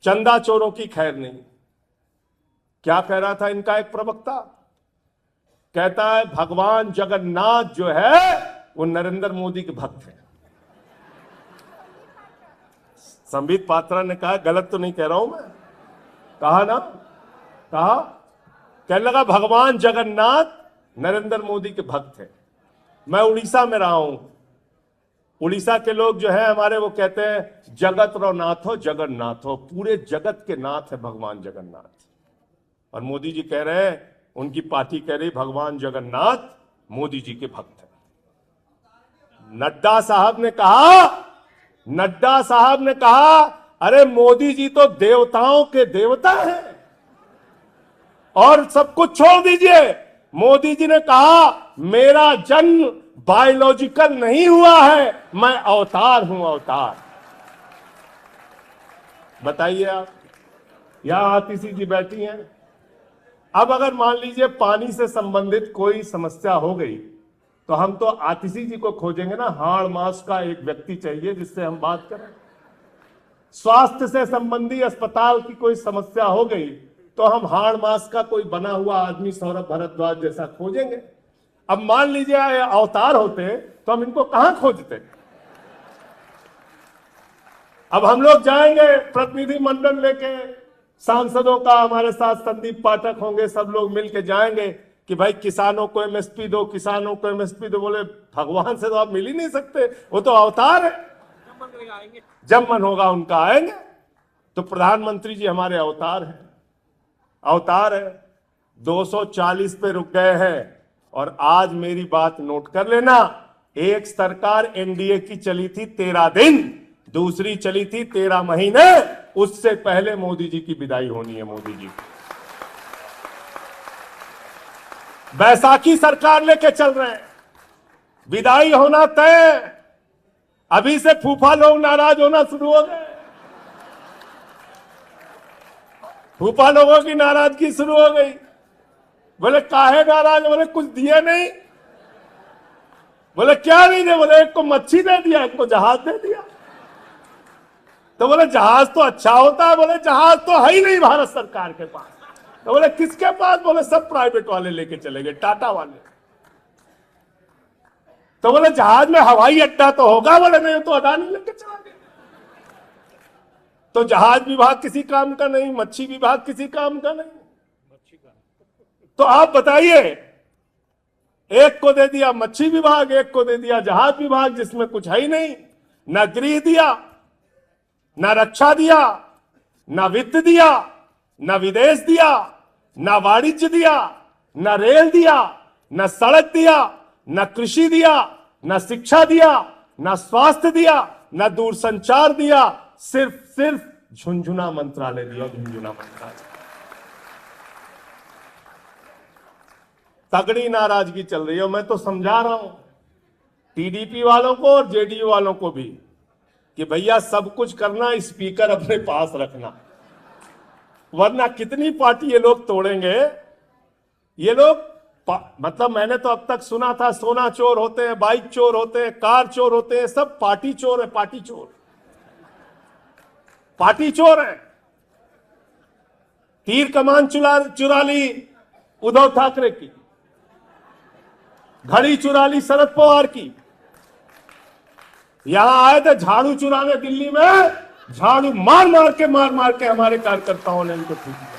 चंदा चोरों की खैर नहीं। क्या कह रहा था इनका एक प्रवक्ता? कहता है भगवान जगन्नाथ जो है वो नरेंद्र मोदी के भक्त हैं। संबित पात्रा ने कहा, गलत तो नहीं कह रहा हूं मैं, कहा ना, कहा, कहने लगा भगवान जगन्नाथ नरेंद्र मोदी के भक्त हैं। मैं उड़ीसा में रहा हूं, उड़ीसा के लोग जो है हमारे, वो कहते हैं जगत रो नाथ हो, जगन्नाथ हो, पूरे जगत के नाथ है भगवान जगन्नाथ। और मोदी जी कह रहे हैं, उनकी पार्टी कह रही भगवान जगन्नाथ मोदी जी के भक्त हैं। नड्डा साहब ने कहा अरे मोदी जी तो देवताओं के देवता हैं, और सब कुछ छोड़ दीजिए। मोदी जी ने कहा मेरा जन्म बायोलॉजिकल नहीं हुआ है, मैं अवतार हूं, अवतार। बताइए आप, यहां आतिशी जी बैठी हैं। अब अगर मान लीजिए पानी से संबंधित कोई समस्या हो गई तो हम तो आतिशी जी को खोजेंगे ना, हाड़ मास का एक व्यक्ति चाहिए जिससे हम बात करें। स्वास्थ्य से संबंधी अस्पताल की कोई समस्या हो गई तो हम हाड़ मास का कोई बना हुआ आदमी सौरभ भारद्वाज जैसा खोजेंगे। अब मान लीजिए अवतार होते तो हम इनको कहां खोजते? अब हम लोग जाएंगे प्रतिनिधि मंडल लेके, सांसदों का हमारे साथ संदीप पाठक होंगे, सब लोग मिलके जाएंगे कि भाई किसानों को एमएसपी दो, किसानों को एमएसपी दो। बोले भगवान से तो आप मिल ही नहीं सकते, वो तो अवतार है, जब मन होगा उनका आएंगे। तो प्रधानमंत्री जी हमारे अवतार हैं, अवतार है। 240 पे रुक गए हैं। और आज मेरी बात नोट कर लेना, एक सरकार एनडीए की चली थी 13 दिन, दूसरी चली थी 13 महीने, उससे पहले मोदी जी की विदाई होनी है। मोदी जी बैसाखी सरकार लेके चल रहे हैं, विदाई होना तय। अभी से फूफा लोग नाराज होना शुरू हो गए, फूफा लोगों की नाराजगी शुरू हो गई। बोले काहे नाराज? बोले कुछ दिए नहीं। बोले क्या नहीं दे? बोले एक को मच्छी दे दिया, एक को जहाज दे दिया। तो बोले जहाज तो अच्छा होता है। बोले जहाज तो है ही नहीं भारत सरकार के पास। तो बोले किसके पास? बोले सब प्राइवेट वाले लेके चले गए, टाटा वाले। तो बोले जहाज में हवाई अड्डा तो होगा? बोले नहीं, तो अडानी लेके चला गया। तो जहाज विभाग किसी काम का नहीं, मच्छी विभाग किसी काम का नहीं। तो आप बताइए, एक को दे दिया मच्छी विभाग, एक को दे दिया जहाज विभाग, जिसमें कुछ है ही नहीं। ना गृह दिया, ना रक्षा दिया, ना वित्त दिया, ना विदेश दिया, ना वाणिज्य दिया, ना रेल दिया, ना सड़क दिया, ना कृषि दिया, ना शिक्षा दिया, ना स्वास्थ्य दिया, ना दूरसंचार दिया, सिर्फ झुंझुना मंत्रालय दिया, झुंझुना मंत्रालय। तगड़ी नाराजगी चल रही है। मैं तो समझा रहा हूं टीडीपी वालों को और जेडीयू वालों को भी कि भैया सब कुछ करना, स्पीकर अपने पास रखना, वरना कितनी पार्टी ये लोग तोड़ेंगे। ये लोग मतलब मैंने तो अब तक सुना था सोना चोर होते हैं, बाइक चोर होते हैं, कार चोर होते हैं, सब पार्टी चोर है, पार्टी चोर, पार्टी चोर है। तीर कमान चुरा ली उद्धव ठाकरे की, घड़ी चुरा ली शरद पवार की। यहां आए थे झाड़ू चुराने दिल्ली में, झाड़ू मार मार के हमारे कार्यकर्ताओं ने इनको ठीक किया।